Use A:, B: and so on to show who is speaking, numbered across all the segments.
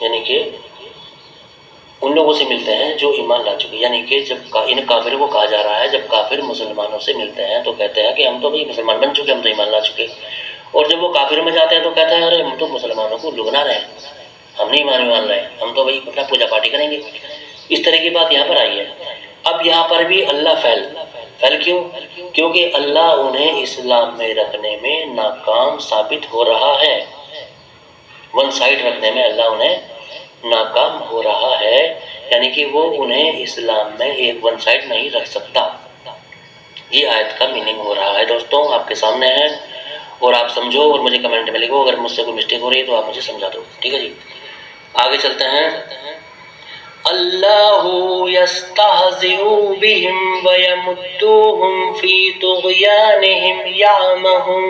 A: یعنی کہ ان لوگوں سے ملتے ہیں جو ایمان لا چکے. یعنی کہ جب ان کافروں کو کہا جا رہا ہے، جب کافر مسلمانوں سے ملتے ہیں تو کہتے ہیں کہ ہم تو بھائی مسلمان بن چکے، ہم تو ایمان لا چکے. اور جب وہ کافر میں جاتے ہیں تو کہتے ہیں ارے ہم تو مسلمانوں کو لگنا رہے ہیں، ہم نہیں مان رہے ہیں، ہم تو بھائی اپنا پوجا پاٹی کریں گے. اس طرح کی بات یہاں پر آئی ہے. اب یہاں پر بھی اللہ فعل کیوں؟ کیونکہ اللہ انہیں اسلام میں رکھنے میں ناکام ثابت ہو رہا ہے. ون سائڈ رکھنے میں اللہ انہیں ناکام ہو رہا ہے. یعنی کہ وہ انہیں اسلام میں ایک ون سائڈ نہیں رکھ سکتا. یہ آیت کا میننگ ہو رہا ہے دوستوں، آپ کے سامنے ہے، اور آپ سمجھو اور مجھے کمنٹ میں لکھو. اگر مجھ سے کوئی مسٹیک ہو رہی ہے تو آپ مجھے سمجھا دو. ٹھیک ہے جی، آگے چلتے ہیں. اللہ یستہزئ بہم ویمدوہم فی طغیانہم یعمہون.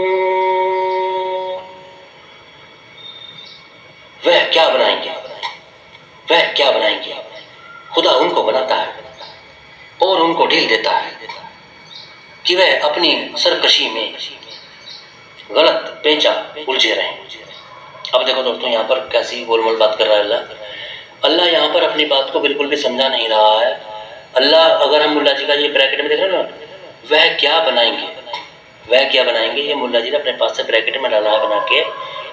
A: وہ کیا بنائیں گے، وہ کیا بنائیں گے. خدا ان کو بناتا ہے اور ان کو ڈھیل دیتا ہے کہ وہ اپنی سرکشی میں غلط پیچا الجھے رہیں. اب دیکھو دوستوں، یہاں پر کیسی گول مول بات کر رہا ہے اللہ. اللہ یہاں پر اپنی بات کو بالکل بھی سمجھا نہیں رہا ہے. اللہ، اگر ہم ملا جی کا یہ بریکٹ میں دیکھ رہے ہیں نا، وہ کیا بنائیں گے، وہ کیا بنائیں گے، یہ ملا جی نے اپنے پاس سے بریکٹ میں ڈالا ہے بنا کے.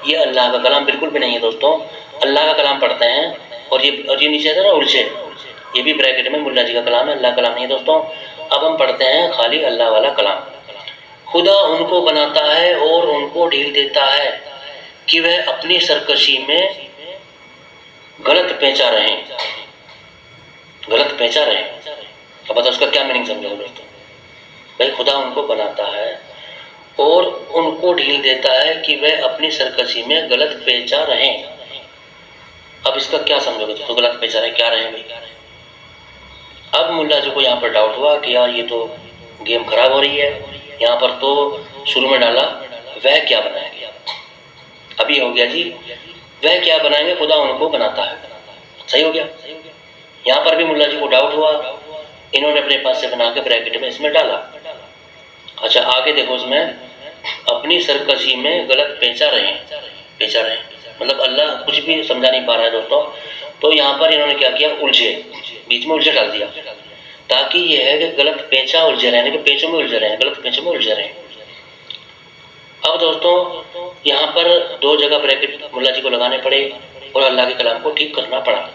A: یہ اللہ کا کلام بالکل بھی نہیں ہے دوستوں. اللہ کا کلام پڑھتے ہیں اور یہ نیچے ہے نا الجھے، یہ بھی بریکٹ میں ملا جی کا کلام ہے، اللہ کا کلام نہیں ہے دوستوں. اب ہم پڑھتے ہیں خالی اللہ والا کلام. خدا ان کو بناتا ہے اور ان کو ڈھیل دیتا ہے کہ وہ اپنی سرکشی میں غلط پیچا رہیں، غلط پیچا رہیں. اب بتا اس کا کیا میننگ سمجھو دوستوں. بھائی خدا ان کو بناتا ہے اور ان کو ڈھیل دیتا ہے کہ وہ اپنی سرکشی میں غلط پیچا رہیں. اب اس کا کیا سمجھو گے تو غلط پیچا رہے کیا رہیں بھائی. اب ملا جی کو یہاں پر ڈاؤٹ ہوا کہ یار یہ تو گیم خراب ہو رہی ہے. یہاں پر تو شروع میں ڈالا وہ کیا بنائیں گے. ابھی ہو گیا جی وہ کیا بنائیں گے، خدا ان کو بناتا ہے. صحیح ہو گیا. یہاں پر بھی ملا جی کو ڈاؤٹ ہوا، انہوں نے اپنے پاس سے بنا کے بریکٹ میں اس میں ڈالا. اچھا آگے دیکھو، اس میں اپنی سرکشی میں غلط پیچا رہیں. پیچا رہیں مطلب اللہ کچھ بھی سمجھا نہیں پا رہا ہے دوستوں. تو یہاں پر انہوں نے کیا کیا، الجھے، بیچ میں الجھے ڈال دیا تاکہ یہ ہے کہ غلط پیچا الجھے رہنے کے پیچوں میں الجھے رہیں، غلط پیچوں میں الجھے رہیں. اب دوستوں یہاں پر دو جگہ بریکٹ ملا جی کو لگانے پڑے اور اللہ کے کلام کو ٹھیک کرنا پڑا.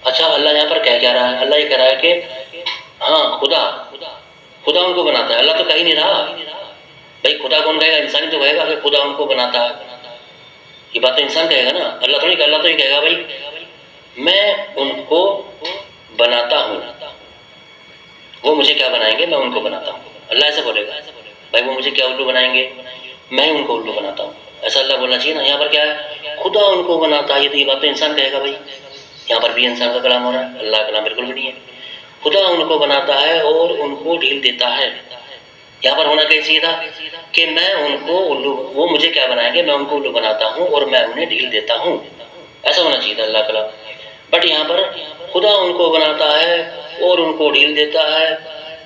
A: اچھا اللہ یہاں پر کیا رہا ہے، اللہ یہ کہہ رہا ہے کہ ہاں خدا ان کو بناتا ہے. اللہ تو کہہ ہی نہیں رہا بھائی خدا کون کہے گا، انسان ہی تو کہے گا کہ خدا ان کو بناتا ہے. یہ بات تو انسان کہے گا نا، اللہ تو نہیں کہے. اللہ تو یہ کہے گا بھائی میں ان کو بناتا ہوں، وہ مجھے کیا بنائیں گے، میں ان کو بناتا ہوں. اللہ ایسے بولے گا بھائی وہ مجھے کیا الو بنائیں گے، میں ان کو الو بناتا ہوں. ایسا اللہ بولنا چاہیے نا. یہاں پر کیا ہے، خدا ان کو بناتا ہے. یہ بات تو انسان کہے گا بھائی. یہاں پر بھی انسان کا کلام ہو رہا ہے، اللہ کا کلام بالکل بھی نہیں ہے. خدا ان کو بناتا ہے اور ان کو ڈھیل دیتا ہے. یہاں پر ہونا کیسی تھا کہ میں ان کو الو، وہ مجھے کیا بنائیں گے، میں ان کو الو بناتا ہوں اور میں انہیں ڈھیل دیتا ہوں. ایسا ہونا چاہیے تھا اللہ کا کلام. بٹ یہاں پر خدا ان کو بناتا ہے اور ان کو ڈھیل دیتا ہے.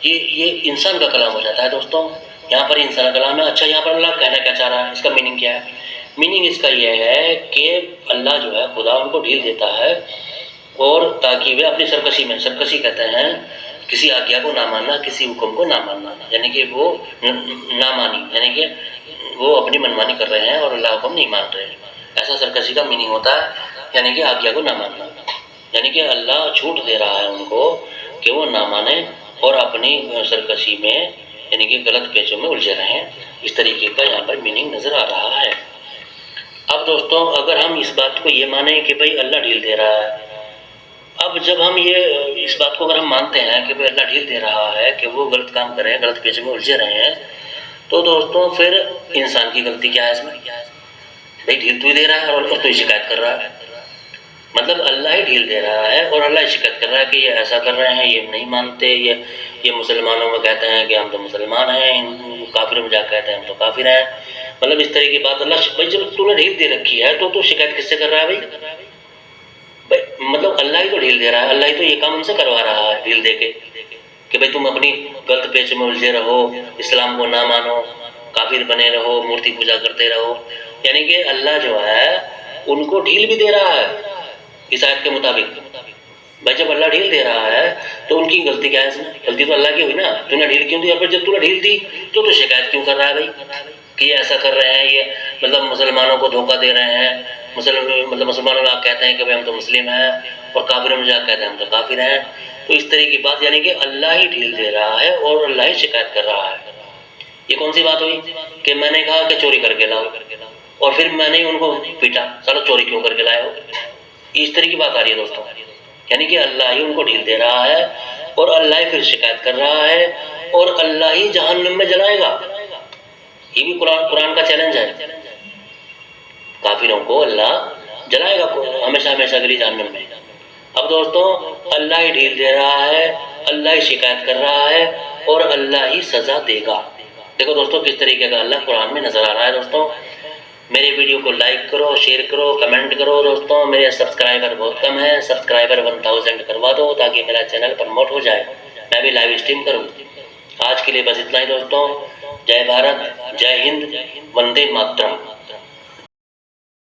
A: یہ انسان کا کلام ہو جاتا ہے دوستوں. یہاں پر انسان کا کلام ہے. اچھا یہاں پر اللہ کہنا کیا چاہ رہا ہے، اس کا میننگ کیا ہے. میننگ اس کا یہ ہے کہ اللہ جو ہے خدا ان کو ڈھیل دیتا ہے اور تاکہ وہ اپنی سرکشی میں، سرکشی کہتے ہیں کسی آگیا کو نہ ماننا، کسی حکم کو نہ ماننا، یعنی کہ وہ نہ مانی، یعنی کہ وہ اپنی منمانی کر رہے ہیں اور اللہ حکم نہیں مان رہے. ایسا سرکشی کا میننگ ہوتا ہے، یعنی کہ آگیا کو نہ ماننا. یعنی کہ اللہ چھوٹ دے رہا ہے ان کو کہ وہ نہ مانیں اور اپنی سرکشی میں یعنی کہ غلط پیچوں میں الجھے رہیں. اس طریقے کا یہاں پر میننگ نظر آ رہا ہے. اب دوستوں اگر ہم اس بات کو یہ مانیں کہ بھئی اللہ ڈھیل دے رہا ہے، اب جب ہم یہ اس بات کو اگر ہم مانتے ہیں کہ بھئی اللہ ڈھیل دے رہا ہے کہ وہ غلط کام کریں، غلط پیچوں میں الجھے رہے ہیں، تو دوستوں پھر انسان کی غلطی کیا ہے اس میں. بھئی ڈھیل تو ہی دے رہا ہے اور تو ہی شکایت کر رہا ہے. مطلب اللہ ہی ڈھیل دے رہا ہے اور اللہ ہی شکایت کر رہا ہے کہ یہ ایسا کر رہے ہیں، یہ نہیں مانتے، یہ مسلمانوں میں کہتے ہیں کہ ہم تو مسلمان ہیں، کافروں میں جا کہتے ہیں ہم تو کافر ہیں. مطلب اس طرح کی بات اللہ بھائی جب تو نے ڈھیل دے رکھی ہے تو شکایت کس سے کر رہا ہے بھائی. مطلب اللہ ہی تو ڈھیل دے رہا ہے، اللہ ہی تو یہ کام ان سے کروا رہا ہے ڈھیل دے کے کہ بھائی تم اپنی غلط پیچ میں الجھے رہو، اسلام کو نہ مانو، کافر بنے رہو، مورتی پوجا کرتے رہو. یعنی کہ اللہ جو ہے ان کو ڈھیل بھی دے رہا ہے اس آیت کے مطابق بھائی جب اللہ ڈھیل دے رہا ہے تو ان کی غلطی کیا ہے؟ اس میں غلطی تو اللہ کی ہوئی نا، تو نے ڈھیل کیوں دی؟ اور پھر جب تو نے ڈھیل دی تو شکایت کیوں کر رہا ہے بھائی کہ یہ ایسا کر رہے ہیں، یہ مطلب مسلمانوں کو دھوکہ دے رہے ہیں، مطلب مسلمانوں کو کہتے ہیں کہ ہم تو مسلم ہیں، اور کافروں میں جا کہتے ہیں ہم تو کافر ہیں. تو اس طرح کی بات، یعنی کہ اللہ ہی ڈھیل دے رہا ہے اور اللہ ہی شکایت کر رہا ہے. یہ کون سی بات ہوئی کہ میں نے کہا کہ چوری کر کے لاؤ اور پھر میں نے ان کو پیٹا، سارا چوری کیوں کر کے لائے ہو؟ اس طرح کی بات آ رہی ہے دوستوں. یعنی کہ اللہ ہی ان کو ڈھیل دے رہا ہے اور اللہ ہی پھر شکایت کر رہا ہے اور اللہ ہی جہنم میں جلائے گا. یہ بھی قرآن کا چیلنج ہے. کافروں کو اللہ جلائے گا ہمیشہ ہمیشہ کے لیے جہنم میں. اب دوستوں اللہ ہی ڈھیل دے رہا ہے، اللہ ہی شکایت کر رہا ہے اور اللہ ہی سزا دے گا. دیکھو دوستوں کس طریقے کا اللہ قرآن میں نظر آ رہا ہے. دوستوں میرے ویڈیو کو لائک کرو، شیئر کرو، کمنٹ کرو. دوستوں میرے سبسکرائبر بہت کم ہیں، سبسکرائبر 1000 کروا دو تاکہ میرا چینل پروموٹ ہو جائے، میں بھی لائیو اسٹریم کروں. آج کے لیے بس اتنا ہی دوستوں. جے بھارت، جے ہند، وندے ماترم.